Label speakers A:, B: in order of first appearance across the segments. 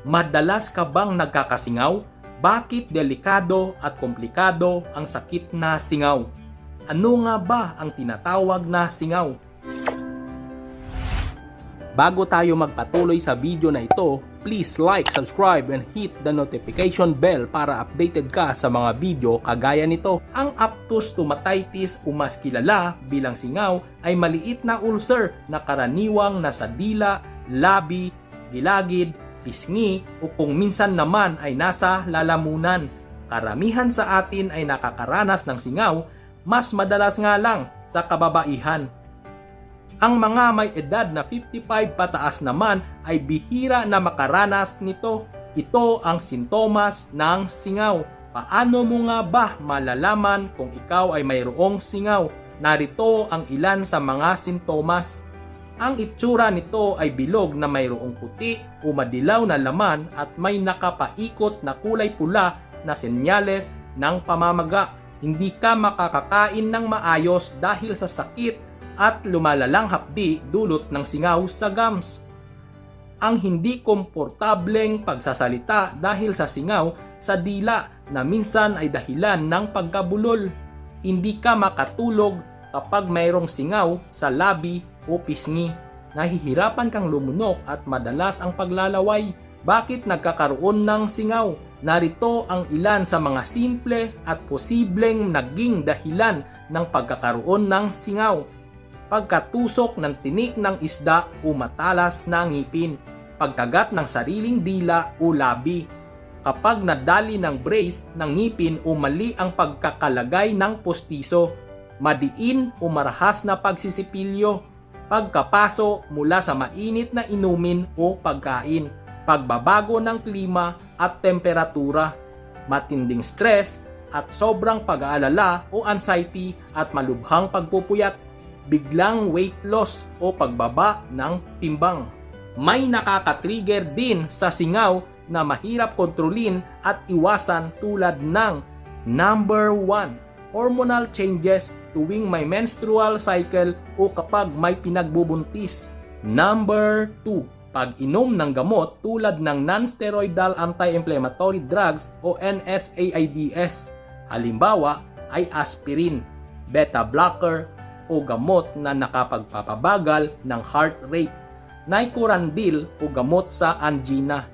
A: Madalas ka bang nagkakasingaw? Bakit delikado at komplikado ang sakit na singaw? Ano nga ba ang tinatawag na singaw? Bago tayo magpatuloy sa video na ito, please like, subscribe, and hit the notification bell para updated ka sa mga video kagaya nito. Ang Aphthous stomatitis o mas kilala bilang singaw ay maliit na ulcer na karaniwang nasa dila, labi, gilagid, pisngi o kung minsan naman ay nasa lalamunan. Karamihan sa atin ay nakakaranas ng singaw, mas madalas nga lang sa kababaihan. Ang mga may edad na 55 pataas naman ay bihira na makaranas nito. Ito ang sintomas ng singaw. Paano mo nga ba malalaman kung ikaw ay mayroong singaw? Narito ang ilan sa mga sintomas. Ang itsura nito ay bilog na mayroong puti o madilaw na laman at may nakapaikot na kulay pula na senyales ng pamamaga. Hindi ka makakakain ng maayos dahil sa sakit at lumalalang hapdi dulot ng singaw sa gums. Ang hindi komportableng pagsasalita dahil sa singaw sa dila na minsan ay dahilan ng pagkabulol. Hindi ka makatulog kapag mayroong singaw sa labi o pisngi. Nahihirapan kang lumunok at madalas ang paglalaway. Bakit nagkakaroon ng singaw? Narito ang ilan sa mga simple at posibleng naging dahilan ng pagkakaroon ng singaw. Pagkatusok ng tinik ng isda o matalas na ngipin, pagkagat ng sariling dila o labi, kapag nadali ng brace ng ngipin o mali ang pagkakalagay ng postiso, madiin o marahas na pagsisipilyo, pagkapaso mula sa mainit na inumin o pagkain, pagbabago ng klima at temperatura, matinding stress at sobrang pag-aalala o anxiety at malubhang pagpupuyat, biglang weight loss o pagbaba ng timbang. May nakaka-trigger din sa singaw na mahirap kontrolin at iwasan tulad ng number 1, hormonal changes tuwing may menstrual cycle o kapag may pinagbubuntis. Number 2, pag-inom ng gamot tulad ng non-steroidal anti-inflammatory drugs o NSAIDs. Halimbawa ay aspirin, beta blocker, o gamot na nakapagpapabagal ng heart rate, Nicorandil o gamot sa angina.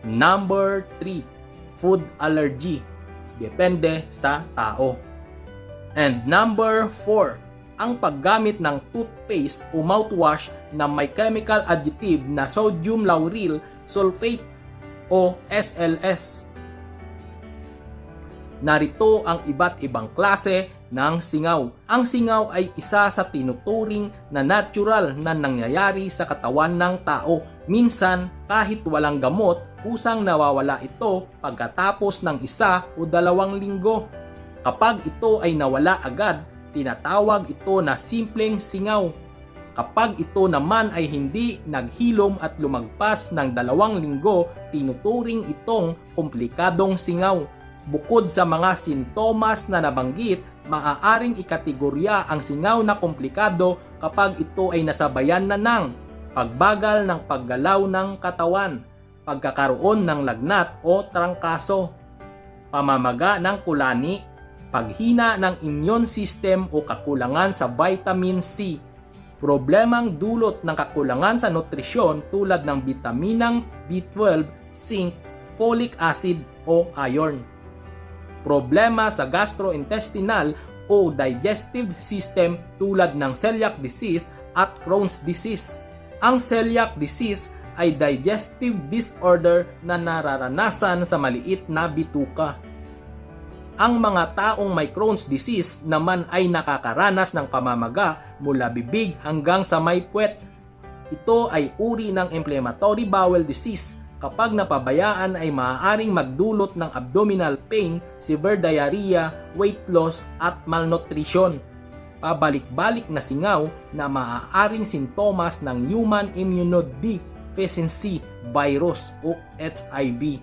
A: Number 3, food allergy, depende sa tao. And number 4, ang paggamit ng toothpaste o mouthwash na may chemical additive na sodium lauryl sulfate o SLS. Narito ang iba't ibang klase ng singaw. Ang singaw ay isa sa tinuturing na natural na nangyayari sa katawan ng tao. Minsan, kahit walang gamot, kusang nawawala ito pagkatapos ng 1 o 2 linggo. Kapag ito ay nawala agad, tinatawag ito na simpleng singaw. Kapag ito naman ay hindi naghilom at lumagpas ng 2 linggo, tinuturing itong komplikadong singaw. Bukod sa mga sintomas na nabanggit, maaaring ikategorya ang singaw na komplikado kapag ito ay nasabayan na ng pagbagal ng paggalaw ng katawan, pagkakaroon ng lagnat o trangkaso, pamamaga ng kulani, paghina ng immune system o kakulangan sa vitamin C, problemang dulot ng kakulangan sa nutrisyon tulad ng bitaminang B12, zinc, folic acid o iron, problema sa gastrointestinal o digestive system tulad ng celiac disease at Crohn's disease. Ang celiac disease ay digestive disorder na nararanasan sa maliit na bituka. Ang mga taong may Crohn's disease naman ay nakakaranas ng pamamaga mula bibig hanggang sa may puwet. Ito ay uri ng inflammatory bowel disease. Kapag napabayaan ay maaaring magdulot ng abdominal pain, severe diarrhea, weight loss at malnutrition. Pabalik-balik na singaw na maaaring sintomas ng Human Immunodeficiency Virus o HIV.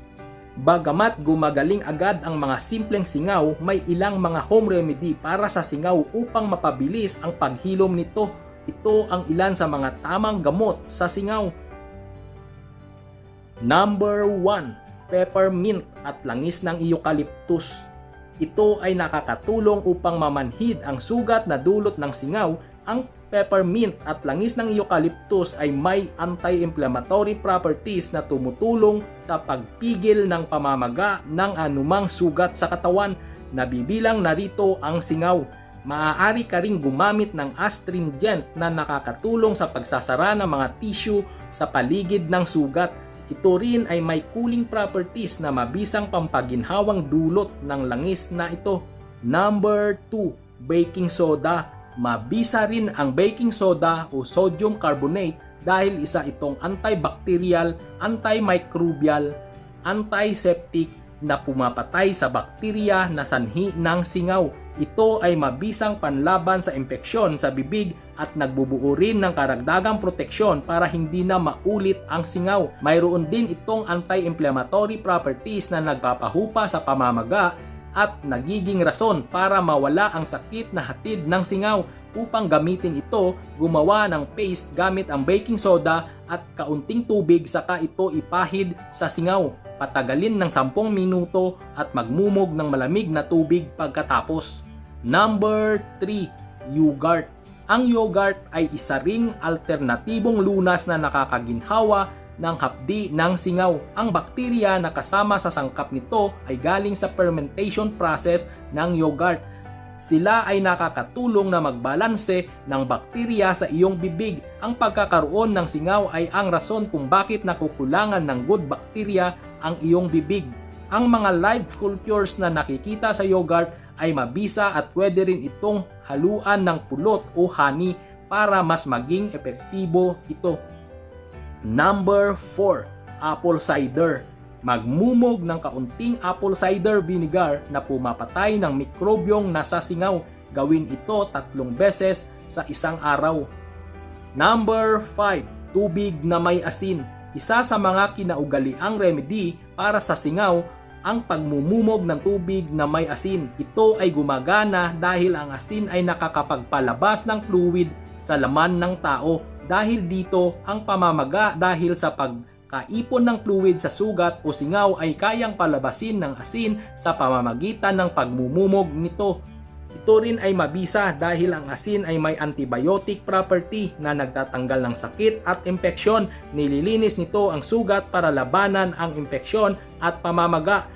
A: Bagamat gumagaling agad ang mga simpleng singaw, may ilang mga home remedy para sa singaw upang mapabilis ang paghilom nito. Ito ang ilan sa mga tamang gamot sa singaw. Number 1, peppermint at langis ng eucalyptus. Ito ay nakakatulong upang mamanhid ang sugat na dulot ng singaw. Ang peppermint at langis ng eucalyptus ay may anti-inflammatory properties na tumutulong sa pagpigil ng pamamaga ng anumang sugat sa katawan. Nabibilang narito ang singaw. Maaari ka ring gumamit ng astringent na nakakatulong sa pagsasara ng mga tissue sa paligid ng sugat. Ito rin ay may cooling properties na mabisang pampaginhawang dulot ng langis na ito. Number 2, baking soda. Mabisa rin ang baking soda o sodium carbonate dahil isa itong antibacterial, antimicrobial, antiseptic na pumapatay sa bakterya na sanhi ng singaw. Ito ay mabisang panlaban sa impeksyon sa bibig at nagbubuo rin ng karagdagang proteksyon para hindi na maulit ang singaw. Mayroon din itong anti-inflammatory properties na nagpapahupa sa pamamaga at nagiging rason para mawala ang sakit na hatid ng singaw. Upang gamitin ito, gumawa ng paste gamit ang baking soda at kaunting tubig saka ito ipahid sa singaw. Patagalin ng 10 minuto at magmumog ng malamig na tubig pagkatapos. Number 3, yogurt. Ang yogurt ay isa ring alternatibong lunas na nakakaginhawa ng hapdi ng singaw. Ang bakterya na kasama sa sangkap nito ay galing sa fermentation process ng yogurt. Sila ay nakakatulong na magbalanse ng bakterya sa iyong bibig. Ang pagkakaroon ng singaw ay ang rason kung bakit nakukulangan ng good bacteria ang iyong bibig. Ang mga live cultures na nakikita sa yogurt ay mabisa at pwede rin itong haluan ng pulot o honey para mas maging epektibo ito. Number 4, apple cider. Magmumog ng kaunting apple cider vinegar na pumapatay ng mikrobyong nasa singaw. Gawin ito 3 beses sa isang araw. Number 5, tubig na may asin. Isa sa mga kinaugaliang remedy para sa singaw ang pagmumumog ng tubig na may asin. Ito ay gumagana dahil ang asin ay nakakapagpalabas ng fluid sa laman ng tao. Dahil dito, ang pamamaga dahil sa pagkaipon ng fluid sa sugat o singaw ay kayang palabasin ng asin sa pamamagitan ng pagmumumog nito. Ito rin ay mabisa dahil ang asin ay may antibiotic property na nagtatanggal ng sakit at impeksyon. Nililinis nito ang sugat para labanan ang impeksyon at pamamaga.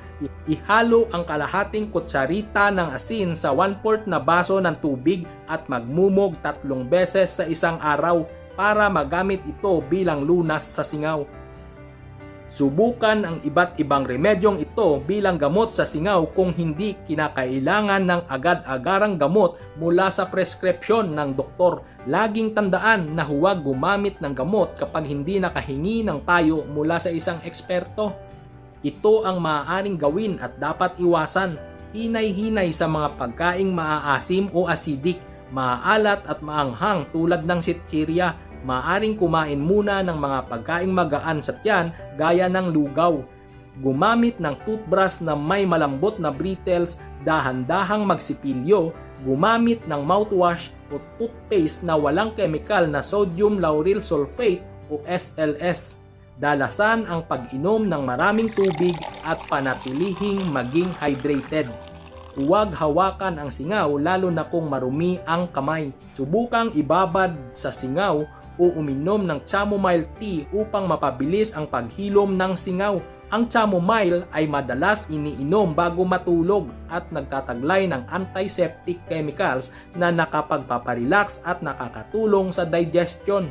A: Ihalo ang kalahating kutsarita ng asin sa 1/4 na baso ng tubig at magmumog 3 beses sa isang araw para magamit ito bilang lunas sa singaw. Subukan ang iba't ibang remedyong ito bilang gamot sa singaw kung hindi kinakailangan ng agad-agarang gamot mula sa preskripsyon ng doktor. Laging tandaan na huwag gumamit ng gamot kapag hindi nakahingi ng payo mula sa isang eksperto. Ito ang maaaring gawin at dapat iwasan. Hinay-hinay sa mga pagkaing maaasim o acidic, maaalat at maanghang tulad ng sitsirya. Maaring kumain muna ng mga pagkaing magaan sa tiyan gaya ng lugaw. Gumamit ng toothbrush na may malambot na bristles, dahan-dahang magsipilyo. Gumamit ng mouthwash o toothpaste na walang chemical na sodium lauryl sulfate o SLS. Dalasan ang pag-inom ng maraming tubig at panatilihing maging hydrated. Huwag hawakan ang singaw lalo na kung marumi ang kamay. Subukang ibabad sa singaw o uminom ng chamomile tea upang mapabilis ang paghilom ng singaw. Ang chamomile ay madalas iniinom bago matulog at nagtataglay ng antiseptic chemicals na nakapagpaparelax at nakakatulong sa digestion.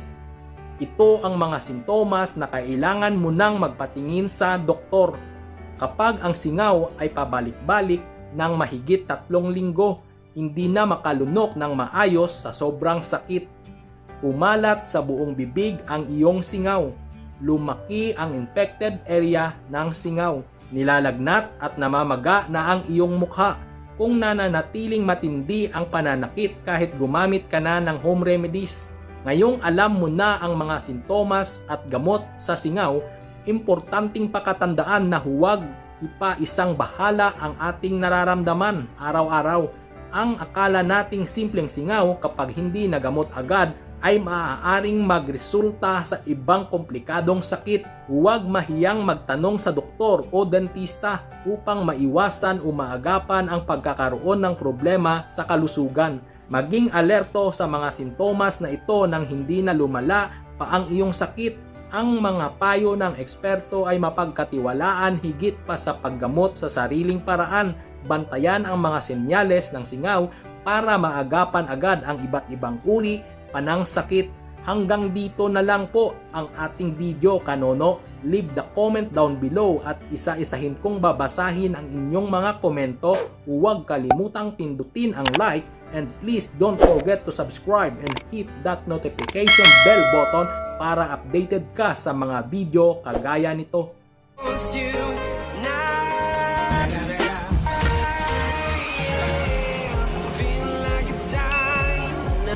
A: Ito ang mga sintomas na kailangan mo nang magpatingin sa doktor. Kapag ang singaw ay pabalik-balik ng mahigit 3 linggo, hindi na makalunok ng maayos sa sobrang sakit. Umalat sa buong bibig ang iyong singaw. Lumaki ang infected area ng singaw. Nilalagnat at namamaga na ang iyong mukha. Kung nananatiling matindi ang pananakit kahit gumamit ka na ng home remedies. Ngayong alam mo na ang mga sintomas at gamot sa singaw, importanteng pakatandaan na huwag ipa-isang bahala ang ating nararamdaman araw-araw. Ang akala nating simpleng singaw kapag hindi nagamot agad ay maaaring magresulta sa ibang komplikadong sakit. Huwag mahiyang magtanong sa doktor o dentista upang maiwasan o maagapan ang pagkakaroon ng problema sa kalusugan. Maging alerto sa mga sintomas na ito nang hindi na lumala pa ang iyong sakit. Ang mga payo ng eksperto ay mapagkatiwalaan higit pa sa paggamot sa sariling paraan. Bantayan ang mga senyales ng singaw para maagapan agad ang iba't ibang uri panang sakit. Hanggang dito na lang po ang ating video, kanono. Leave the comment down below at isa-isahin kong babasahin ang inyong mga komento. Huwag kalimutang pindutin ang like and please don't forget to subscribe and hit that notification bell button para updated ka sa mga video kagaya nito.
B: You now